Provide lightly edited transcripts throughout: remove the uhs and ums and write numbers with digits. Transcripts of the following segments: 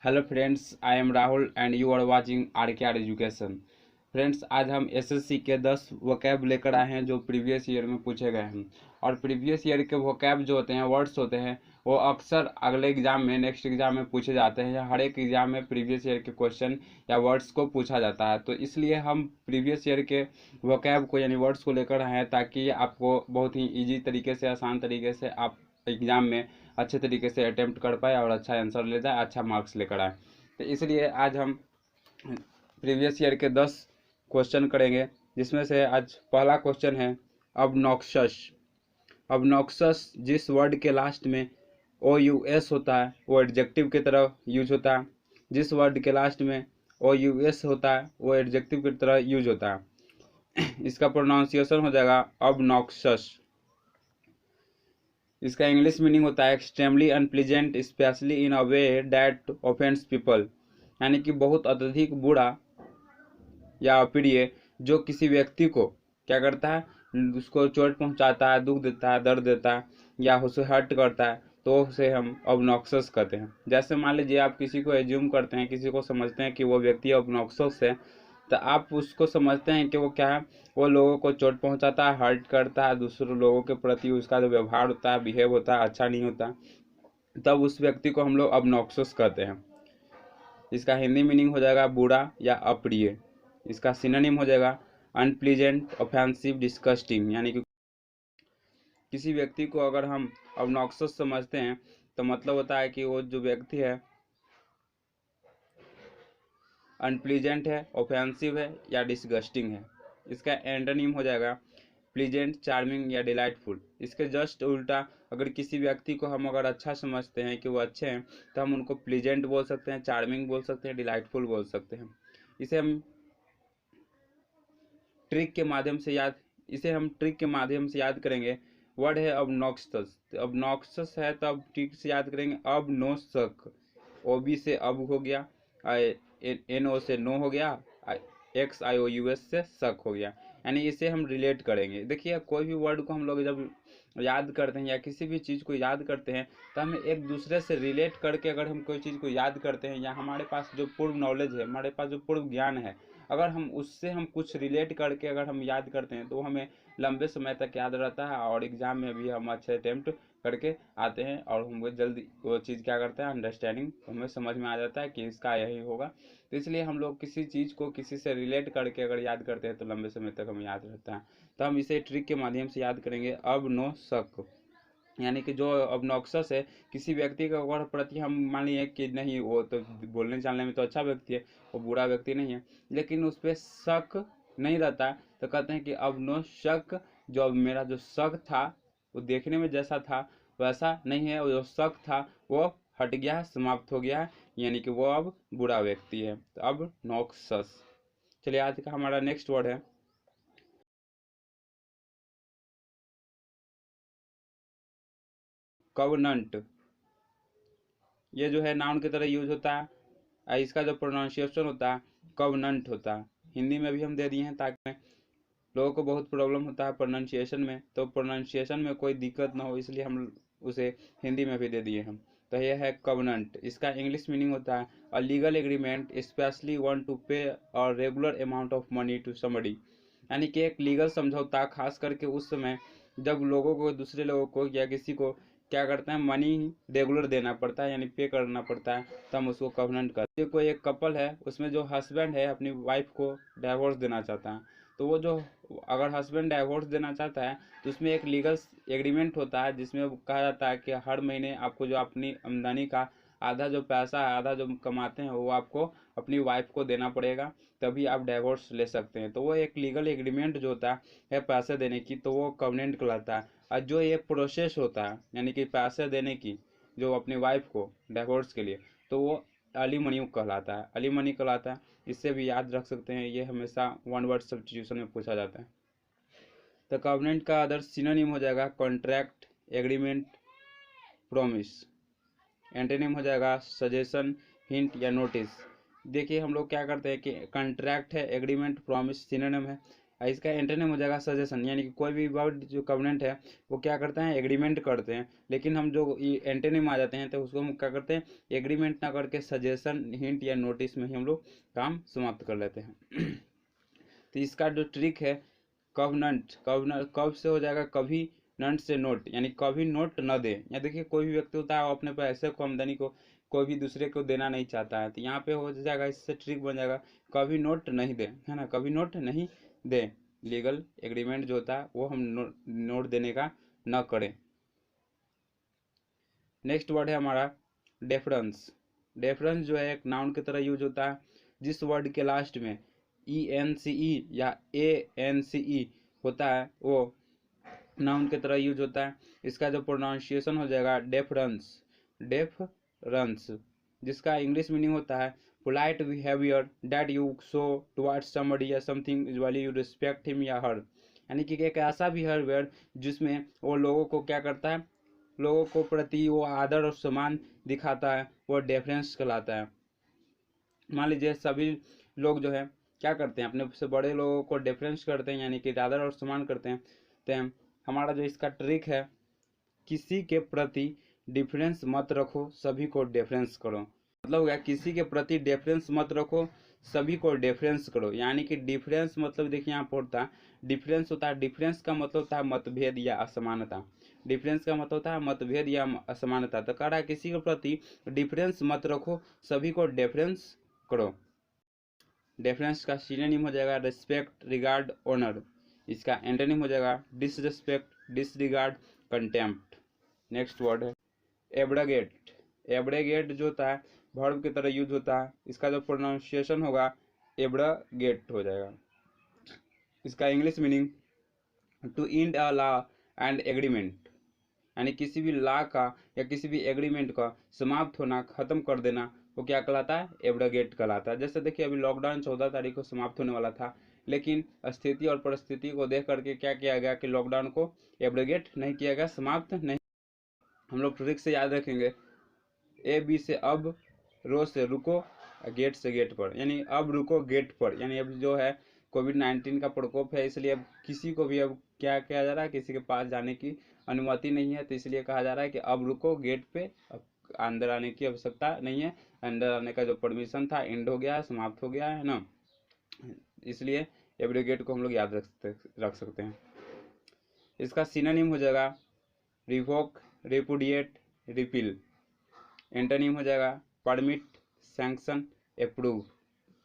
Hello friends, I am Rahul and you are watching our education. Friends, आज हम SSC के 10 vocab लेकर आए हैं जो प्रीवियस ईयर में पूछे गए हैं। और प्रीवियस ईयर के वोकैब जो होते हैं, वर्ड्स होते हैं, वो अक्सर अगले एग्जाम में, नेक्स्ट एग्जाम में पूछे जाते हैं, या हर एक एग्जाम में प्रीवियस ईयर के क्वेश्चन या वर्ड्स को पूछा जाता है। तो इसलिए हम प्रीवियस ईयर के वोकैब को यानी वर्ड्स को लेकर आए हैं, ताकि आपको बहुत ही ईजी तरीके से, आसान तरीके से आप एग्जाम में अच्छे तरीके से अटेम्प्ट कर पाए और अच्छा आंसर ले जाए, अच्छा मार्क्स लेकर आए। तो इसलिए आज हम प्रीवियस ईयर के 10 क्वेश्चन करेंगे, जिसमें से आज पहला क्वेश्चन है ऑब्नॉक्शस। ऑब्नॉक्शस जिस वर्ड के लास्ट में ओ यू एस होता है वो एडजेक्टिव की तरह यूज होता है। जिस वर्ड के लास्ट में ओ यू एस होता है वो एडजेक्टिव की तरह यूज होता है। इसका प्रोनाउंसिएशन हो जाएगा ऑब्नॉक्शस। इसका इंग्लिश मीनिंग होता है extremely unpleasant specially in a way that offends people, यानी कि बहुत अत्यधिक बुरा या अप्रिय जो किसी व्यक्ति को क्या करता है, उसको चोट पहुंचाता है, दुख देता है, दर्द देता है या उसे हर्ट करता है, तो उसे हम ऑब्नॉक्सस कहते हैं। जैसे मान लीजिए आप किसी को एज्यूम करते हैं, किसी को समझते हैं कि वो व्यक्ति ऑब्नॉक्सस है, तो आप उसको समझते हैं कि वो क्या है, वो लोगों को चोट पहुंचाता है, हर्ट करता है, दूसरे लोगों के प्रति उसका जो व्यवहार होता है, बिहेव होता है, अच्छा नहीं होता, तब उस व्यक्ति को हम लोग ऑब्नॉक्सस कहते हैं। इसका हिंदी मीनिंग हो जाएगा बुरा या अप्रिय। इसका सिनोनिम हो जाएगा अनप्लीजेंट, ऑफेंसिव, डिस्गस्टिंग, यानी कि किसी व्यक्ति को अगर हम ऑब्नॉक्सस समझते हैं तो मतलब होता है कि वो जो व्यक्ति है अनप्लीजेंट है, ऑफेंसिव है या डिसगस्टिंग है। इसका एंटोनिम हो जाएगा प्लीजेंट, चार्मिंग या डिलाइटफुल। इसके जस्ट उल्टा अगर किसी व्यक्ति को हम अगर अच्छा समझते हैं कि वो अच्छे हैं, तो हम उनको प्लीजेंट बोल सकते हैं, चार्मिंग बोल सकते हैं, डिलाइटफुल बोल सकते हैं। इसे हम ट्रिक के माध्यम से याद करेंगे। वर्ड है ऑब्नॉक्सस। ऑब्नॉक्सस है तो अब ट्रिक से याद करेंगे। अब नो सक, ओ बी से अब हो गया, एन ओ से नो हो गया, एक्स आई ओ यू एस से सक हो गया, यानी इसे हम रिलेट करेंगे। देखिए, कोई भी वर्ड को हम लोग जब याद करते हैं या किसी भी चीज़ को याद करते हैं, तो हमें एक दूसरे से रिलेट करके अगर हम कोई चीज़ को याद करते हैं, या हमारे पास जो पूर्व नॉलेज है, हमारे पास जो पूर्व ज्ञान है, अगर हम उससे हम कुछ रिलेट करके अगर हम याद करते हैं, तो हमें लंबे समय तक याद रहता है और एग्ज़ाम में भी हम अच्छे अटेम्प्ट करके आते हैं, और हमको जल्दी वो चीज़ क्या करते हैं, अंडरस्टैंडिंग हमें समझ में आ जाता है कि इसका यही होगा। तो इसलिए हम लोग किसी चीज़ को किसी से रिलेट करके अगर याद करते हैं तो लंबे समय तक हमें याद रहता है। तो हम इसे ट्रिक के माध्यम से याद करेंगे। अब नो शक, यानी कि जो ऑब्नॉक्सस है, किसी व्यक्ति के अगर प्रति हम मान लिए कि नहीं, वो तो बोलने चालने में तो अच्छा व्यक्ति है, वो बुरा व्यक्ति नहीं है, लेकिन उस पर शक नहीं रहता है, तो कहते हैं कि अब नो शक, जो अब मेरा जो शक था वो देखने में जैसा था वैसा नहीं है, वो जो शक था वो हट गया है, समाप्त हो गया है, यानी कि वो अब बुरा व्यक्ति है। तो अब नॉक्सस। चलिए, आज का हमारा नेक्स्ट वर्ड है कवनंट। ये जो है नाउन की तरह यूज होता है। इसका जो प्रोनाउंसिएशन होता है कवनंट होता है। हिंदी में भी हम दे दिए हैं, ताकि लोगों को बहुत प्रॉब्लम होता है प्रोनाउंसिएशन में, तो प्रोनाउंसिएशन में कोई दिक्कत ना हो, इसलिए हम उसे हिंदी में भी दे दिए हम। तो यह है कवनंट। इसका इंग्लिश मीनिंग होता है a legal agreement specially want to pay a regular amount of money to somebody, यानी कि एक लीगल समझौता, खास करके उस समय जब लोगों को, दूसरे लोगों को या किसी को क्या करते हैं, मनी रेगुलर देना पड़ता है, यानी पे करना पड़ता है, तो हम उसको कवनेंट करते हैं। कोई एक कपल है, उसमें जो हस्बैंड है अपनी वाइफ को डाइवोर्स देना चाहता है, तो वो जो अगर हस्बैंड डाइवोर्स देना चाहता है तो उसमें एक लीगल एग्रीमेंट होता है, जिसमें कहा जाता है कि हर महीने आपको जो अपनी आमदनी का आधा जो पैसा है, आधा जो कमाते हैं, वो आपको अपनी वाइफ को देना पड़ेगा, तभी आप डाइवोर्स ले सकते हैं। तो वो एक लीगल एग्रीमेंट जो होता है पैसे देने की, तो वो कवनेंट कहलाता है। और जो ये प्रोसेस होता है, यानी कि पैसे देने की, जो अपनी वाइफ को डाइवोर्स के लिए, तो वो अलीमनी कहलाता है, अलीमनी कहलाता है। इससे भी याद रख सकते हैं, ये हमेशा वन वर्ड सब्स्टिट्यूशन में पूछा जाता है। तो कवनेंट का अदर सिनोनिम हो जाएगा कॉन्ट्रैक्ट, एग्रीमेंट, प्रॉमिस। एंटोनिम हो जाएगा सजेशन, हिंट या नोटिस। देखिए, हम लोग क्या करते हैं कि कॉन्ट्रैक्ट है, एग्रीमेंट, प्रॉमिस सिनोनिम है। इसका एंटोनिम हो जाएगा सजेशन, यानी कि कोई भी वर्ड जो कॉवेनेंट है वो क्या करते हैं, एग्रीमेंट करते हैं, लेकिन हम जो एंटोनिम आ जाते हैं तो उसको हम क्या करते हैं, एग्रीमेंट ना करके सजेशन, हिंट या नोटिस में ही हम लोग काम समाप्त कर लेते हैं। तो इसका जो ट्रिक है, कवनंट, कब से हो जाएगा, कभी नंट से नोट, यानी कभी नोट न दे। या देखिए कोई भी व्यक्ति होता है वो अपने पैसे को, आमदनी को कोई भी दूसरे को देना नहीं चाहता है, तो यहाँ पे हो जाएगा, इससे ट्रिक बन जाएगा कभी नोट नहीं दे, है ना, कभी नोट नहीं दे। लीगल एग्रीमेंट जो होता है वो हम नोट देने का न करें। नेक्स्ट वर्ड है हमारा डेफरेंस। डेफरेंस जो है एक नाउन की तरह यूज होता है, जिस वर्ड के लास्ट में ENCE या ANCE होता है वो नाउन की तरह यूज होता है। इसका जो प्रोनाउंसिएशन हो जाएगा डेफरेंस, डेफरेंस, जिसका इंग्लिश मीनिंग होता है polite behaviour that you show towards somebody या something usually you respect him या हर, यानी कि एक ऐसा बिहेवियर जिसमें वो लोगों को क्या करता है, लोगों को प्रति वो आदर और सम्मान दिखाता है, वो डेफरेंस कहलाता है। मान लीजिए सभी लोग जो है क्या करते हैं, अपने से बड़े लोगों को डेफरेंस करते हैं, यानी कि आदर और सम्मान करते हैं। तो हमारा जो इसका ट्रिक है, किसी के प्रति डिफरेंस मत रखो, सभी को डेफरेंस करो। मतलब हो गया किसी के प्रति डेफरेंस मत रखो, सभी को डेफरेंस करो। यानी कि डिफरेंस मतलब देखिए यहाँ पर होता है, डिफरेंस होता है, डिफरेंस का मतलब होता है मतभेद या असमानता। डिफरेंस का मतलब होता है मतभेद या असमानता। तो कह रहा है किसी के प्रति डिफरेंस मत रखो, सभी को डेफरेंस करो। डेफरेंस का सिनोनिम हो जाएगा रिस्पेक्ट, रिगार्ड, ऑनर। इसका एंटोनिम हो जाएगा disrespect, disregard, contempt. Next word है एब्रोगेट। एब्रोगेट जो होता है वर्ब की तरह यूज होता है, इसका जो प्रोनाउंसिएशन होगा एब्रोगेट हो जाएगा। इसका English meaning to end a law and agreement, यानी किसी भी लॉ का या किसी भी एग्रीमेंट का समाप्त होना, खत्म कर देना, वो क्या कहलाता है, एब्रोगेट कहलाता है। जैसे देखिए अभी लॉकडाउन 14 तारीख को समाप्त होने वाला था, लेकिन स्थिति और परिस्थिति को देख करके क्या किया गया कि लॉकडाउन को एब्रोगेट नहीं किया गया, समाप्त नहीं। हम लोग ट्रिक से याद रखेंगे, AB से अब, रो से रुको, गेट से गेट पर, यानी अब रुको गेट पर, यानी अब जो है कोविड-19 का प्रकोप है, इसलिए अब किसी को भी अब क्या किया जा रहा है, किसी के पास जाने की अनुमति नहीं है, तो इसलिए कहा जा रहा है कि अब रुको गेट पे, अब अंदर आने की आवश्यकता नहीं है, अंदर आने का जो परमिशन था एंड हो गया है, समाप्त हो गया है ना, इसलिए एब्रोगेट को हम लोग याद रख सकते हैं। इसका सिनोनिम हो जाएगा रिवोक, रिपुडिएट, रिपील। एंटोनिम हो जाएगा परमिट, सैंक्शन, अप्रूव,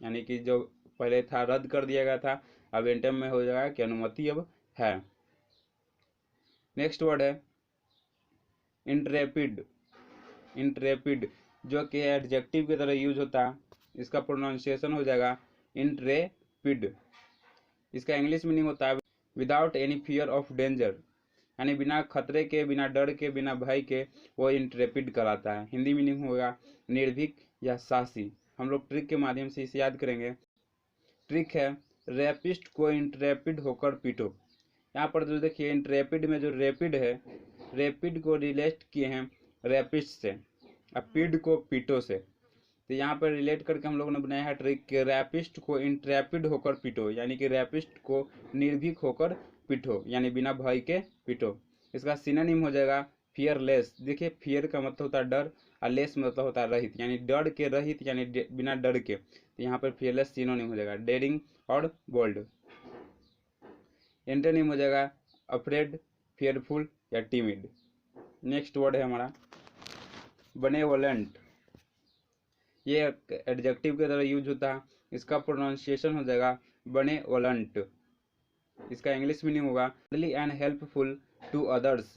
यानी कि जो पहले था रद्द कर दिया गया था, अब एंटोनिम में हो जाएगा कि अनुमति अब है। नेक्स्ट वर्ड है इंट्रेपिड। इंट्रेपिड जो कि एडजेक्टिव की तरह यूज होता है, इसका प्रोनाउंसिएशन हो जाएगा इंट्रेपिड। इसका इंग्लिश मीनिंग होता है without any fear of danger, यानी बिना खतरे के, बिना डर के, बिना भय के वो इंट्रेपिड कराता है। हिंदी मीनिंग होगा निर्भीक या साहसी। हम लोग ट्रिक के माध्यम से इसे याद करेंगे। ट्रिक है रैपिस्ट को इंट्रेपिड होकर पीटो। यहाँ पर जो देखिए इंट्रेपिड में जो रैपिड है, रैपिड को रिलेट किए हैं रैपिस्ट से, अब पीड को पीटो से। तो यहाँ पर रिलेट करके हम लोगों ने बनाया है ट्रिक कि रैपिस्ट को इंट्रेपिड होकर पीटो, यानी कि रैपिस्ट को निर्भीक होकर पीटो, यानी बिना भय के पीटो। इसका सिनोनिम हो जाएगा फियरलेस। देखिए फियर का मतलब होता है डर और लेस मतलब होता है रहित, यानी डर के रहित, यानी बिना डर के। तो यहाँ पर फियरलेस सिनोनिम हो जाएगा डेयरिंग और बोल्ड। एंटोनिम हो जाएगा अफ्रेड, फियरफुल या टिमिड। नेक्स्ट वर्ड है हमारा बेनेवोलेंट। ये एडजेक्टिव की तरह यूज होता है, इसका प्रोनाउंसिएशन हो जाएगा बेनेवोलेंट। इसका इंग्लिश मीनिंग होगा friendly and helpful to others,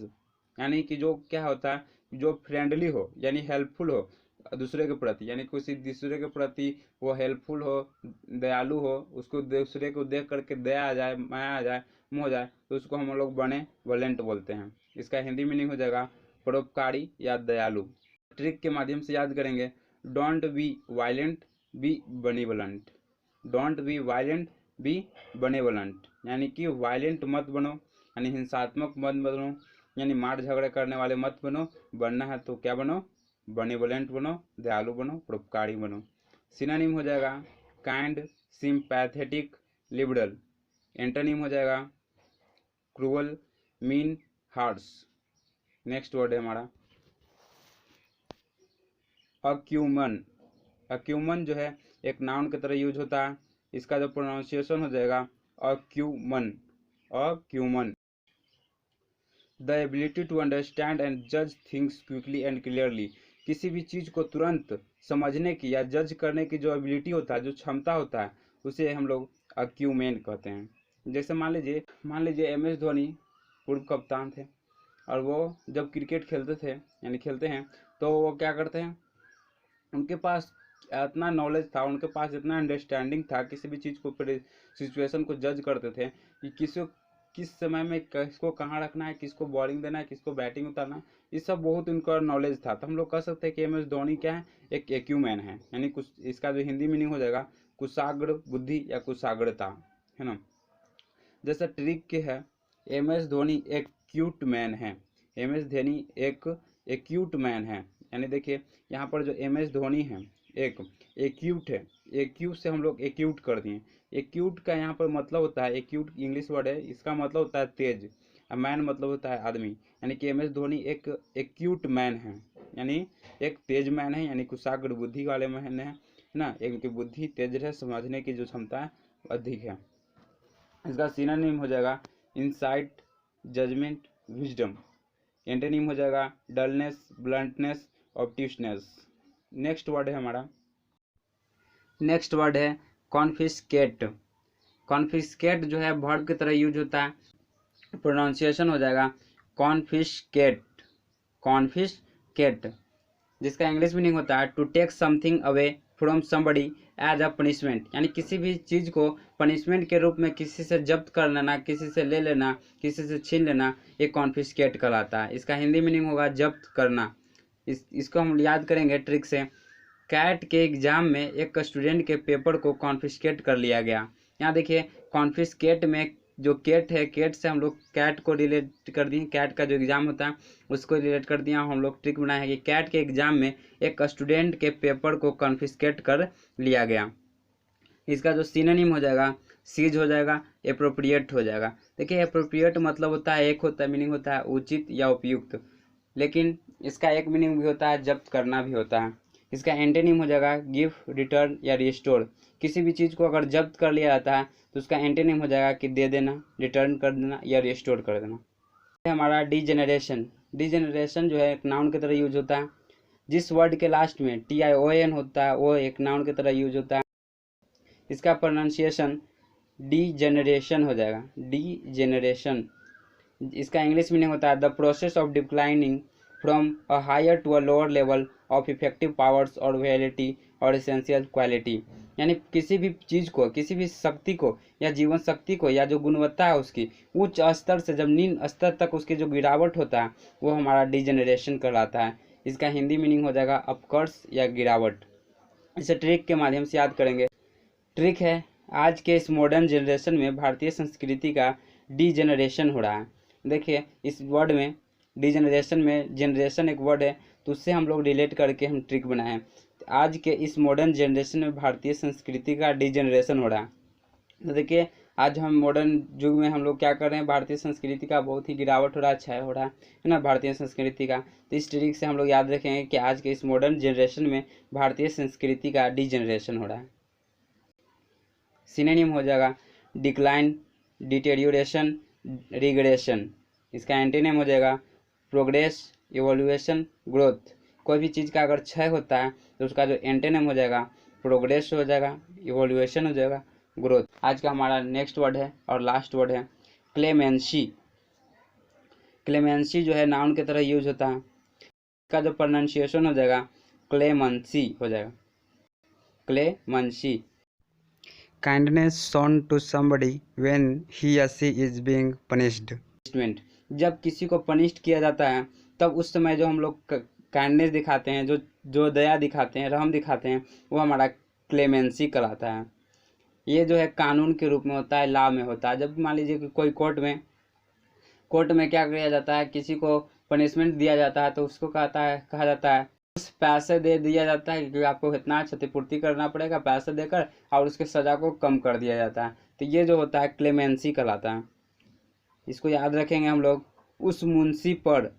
यानी कि जो क्या होता है, जो फ्रेंडली हो यानी हेल्पफुल हो दूसरे के प्रति, यानी किसी दूसरे के प्रति वो हेल्पफुल हो, दयालु हो, उसको दूसरे को देख करके दया आ जाए, माया आ जाए, मोह जाए, तो उसको हम लोग बेनेवोलेंट बोलते हैं। इसका हिंदी मीनिंग हो जाएगा परोपकारी या दयालु। ट्रिक के माध्यम से याद करेंगे, don't be violent, be benevolent. Don't be violent, be benevolent, यानी कि वायलेंट मत बनो, यानी हिंसात्मक मत बनो, यानी मार झगड़े करने वाले मत बनो, बनना है तो क्या बनो, बेनेवोलेंट बनो, दयालु बनो, परोपकारी बनो। सिनोनिम हो जाएगा काइंड, सिंपैथेटिक, लिबरल। एंटोनिम हो जाएगा cruel, mean, harsh. Next word है हमारा अक्यूमन। अक्यूमन जो है एक नाउन की तरह यूज होता है, इसका जो प्रोनाउंसिएशन हो जाएगा acumen. Acumen the ability to understand and जज थिंग्स क्विकली एंड क्लियरली। किसी भी चीज को तुरंत समझने की या जज करने की जो एबिलिटी होता है, जो क्षमता होता है, उसे हम लोग अक्यूमेन कहते हैं। जैसे मान लीजिए MS धोनी पूर्व कप्तान थे, और वो जब क्रिकेट खेलते थे यानी खेलते हैं, तो वो क्या करते हैं, उनके पास इतना नॉलेज था, उनके पास इतना अंडरस्टैंडिंग था, किसी भी चीज़ को सिचुएशन को जज करते थे कि किस समय में किसको कहाँ रखना है, किसको बॉलिंग देना है, किसको बैटिंग उतारना है, ये सब बहुत उनका नॉलेज था। तो हम लोग कह सकते हैं कि MS धोनी क्या है, एक एक्यूमैन है, यानी कुछ इसका जो हिंदी मीनिंग हो जाएगा कुशाग्र बुद्धि या कुशाग्रता, है ना। जैसा ट्रिक के है, MS धोनी एक क्यूट मैन है। MS धोनी एक एक्यूट मैन है, यानी देखिए यहाँ पर जो MS धोनी है एक एक्यूट है, एक्यूट से हम लोग एक्यूट कर दिए। एक्यूट का यहाँ पर मतलब होता है, एक्यूट इंग्लिश वर्ड है, इसका मतलब होता है तेज, मैन मतलब होता है आदमी, यानी कि MS धोनी एक एक्यूट मैन है, यानी एक तेज मैन है, यानी कुशाग्र बुद्धि वाले मैन है ना, इनकी बुद्धि तेज है, समझने की जो क्षमता है अधिक है। इसका सिनोनिम हो जाएगा इंसाइट, जजमेंट, विजडम। एंटोनिम हो जाएगा डलनेस, ब्लंटनेस, ऑब्ट्यूसनेस। नेक्स्ट वर्ड है हमारा, नेक्स्ट वर्ड है कॉन्फिस्केट। कॉन्फिस्केट जो है वर्ब की तरह यूज होता है, प्रोनाउंसिएशन हो जाएगा कॉन्फिस्केट। कॉन्फिस्केट जिसका इंग्लिश मीनिंग होता है to take something away from somebody as a punishment, यानी किसी भी चीज़ को पनिशमेंट के रूप में किसी से जब्त कर लेना, किसी से ले लेना, किसी से छीन लेना, ये कॉन्फिस्केट कहलाता है। इसका हिंदी मीनिंग होगा जब्त करना। इसको हम याद करेंगे ट्रिक से। कैट के एग्जाम में एक स्टूडेंट के पेपर को कॉन्फिस्केट कर लिया गया। यहाँ देखिए कॉन्फिस्केट में जो केट है, केट से हम लोग कैट को रिलेट कर दिए, कैट का जो एग्जाम होता है उसको रिलेट कर दिया। हम लोग ट्रिक बनाए हैं कि कैट के एग्जाम में एक स्टूडेंट के पेपर को कॉन्फिस्केट कर लिया गया। इसका जो सिनोनिम हो जाएगा सीज हो जाएगा, एप्रोप्रिएट हो जाएगा। देखिए एप्रोप्रिएट मतलब होता है, एक होता है मीनिंग होता है उचित या उपयुक्त, लेकिन इसका एक मीनिंग भी होता है जब्त करना भी होता है। इसका एंटोनिम हो जाएगा गिव, रिटर्न या रिस्टोर। किसी भी चीज़ को अगर जब्त कर लिया जाता है तो उसका एंटोनिम हो जाएगा कि दे देना, रिटर्न कर देना या रिस्टोर कर देना। हमारा डीजेनरेशन। डीजेनरेशन जो है एक नाउन की तरह यूज होता है। जिस वर्ड के लास्ट में TION होता है वो एक नाउन की तरह यूज होता है। इसका प्रोनाउंसिएशन डीजेनरेशन हो जाएगा, डीजेनरेशन। इसका इंग्लिश मीनिंग होता है the process of declining from a higher to a lower level of effective powers और वैलिटी और एसेंशियल क्वालिटी, यानी किसी भी चीज़ को, किसी भी शक्ति को या जीवन शक्ति को या जो गुणवत्ता है उसकी उच्च स्तर से जब निम्न स्तर तक उसकी जो गिरावट होता है वो हमारा डीजेनरेशन कहलाता है। इसका हिंदी मीनिंग हो जाएगा अपकर्ष या गिरावट। इसे ट्रिक के माध्यम से याद करेंगे। ट्रिक है आज के इस मॉडर्न जनरेशन में भारतीय संस्कृति का डीजेनरेशन हो रहा है। देखिए इस वर्ड में डीजेनरेशन में जनरेशन एक वर्ड है, तो उससे हम लोग रिलेट करके हम ट्रिक बनाए हैं। आज के इस मॉडर्न जनरेशन में भारतीय संस्कृति का डीजेनरेशन हो रहा है। तो देखिए आज हम मॉडर्न युग में हम लोग क्या कर रहे हैं, भारतीय संस्कृति का बहुत ही गिरावट हो रहा है, क्षय हो रहा है ना भारतीय संस्कृति का। तो इस ट्रिक से हम लोग याद रखेंगे कि आज के इस मॉडर्न जनरेशन में भारतीय संस्कृति का डीजेनरेशन हो रहा है। सिनोनिम हो जाएगा डिक्लाइन, डिटेरियोरेशन, रिग्रेशन। इसका एंटीनेम हो जाएगा प्रोग्रेस, इवोल्यूशन, ग्रोथ। कोई भी चीज़ का अगर क्षय होता है तो उसका जो एंटीनेम हो जाएगा प्रोग्रेस हो जाएगा, इवोल्यूशन हो जाएगा, ग्रोथ। आज का हमारा नेक्स्ट वर्ड है और लास्ट वर्ड है क्लेमेंसी। क्लेमेंसी जो है नाउन की तरह यूज होता है। इसका जो प्रोनाउंसिएशन हो जाएगा क्लेमेंसी हो जाएगा, clemency. Kindness shown to somebody when he या शी इज बीइंग पनिश्ड। जब किसी को पनिश्ड किया जाता है तब उस समय जो हम लोग काइंडनेस दिखाते हैं, जो दया दिखाते हैं, रहम दिखाते हैं, वो हमारा क्लेमेंसी कहलाता है। ये जो है कानून के रूप में होता है, लॉ में होता है। जब मान लीजिए कि कोई कोर्ट में क्या किया जाता है, किसी को पनिशमेंट दिया जाता है तो उसको कहा जाता है पैसे दे दिया जाता है कि आपको इतना क्षतिपूर्ति करना पड़ेगा पैसे देकर, और उसके सज़ा को कम कर दिया जाता है। तो ये जो होता है क्लेमेंसी कहलाता है। इसको याद रखेंगे हम लोग। उस मुंशी पर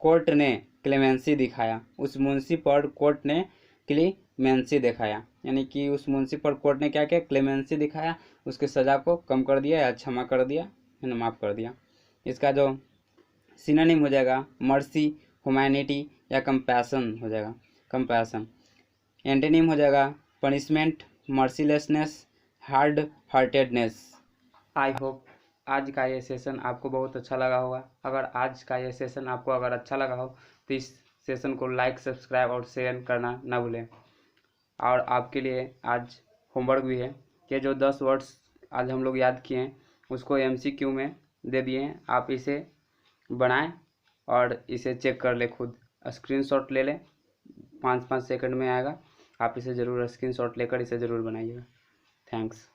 कोर्ट ने क्लेमेंसी दिखाया, उस मुंशी पर कोर्ट ने क्लेमेंसी दिखाया, यानी कि उस मुंशी पर कोर्ट ने क्या किया, क्लेमेंसी दिखाया, उसके सज़ा को कम कर दिया या क्षमा कर दिया, है ना, माफ़ कर दिया। इसका जो सिनोनिम हो जाएगा मर्सी, ह्यूमैनिटी या कंपैशन हो जाएगा, कंपैशन। एंटोनिम हो जाएगा punishment, mercilessness, hard heartedness. I hope आज का ये सेशन आपको बहुत अच्छा लगा होगा। अगर आज का ये सेशन आपको अगर अच्छा लगा हो तो इस सेशन को लाइक, सब्सक्राइब और शेयर करना ना भूलें। और आपके लिए आज होमवर्क भी है कि जो 10 वर्ड्स आज हम लोग याद किए हैं उसको MCQ में दे दिए हैं, आप इसे बनाएं और इसे चेक कर ले, खुद स्क्रीनशॉट ले लें, 5-5 सेकंड में आएगा। आप इसे ज़रूर स्क्रीनशॉट लेकर इसे ज़रूर बनाइएगा। थैंक्स।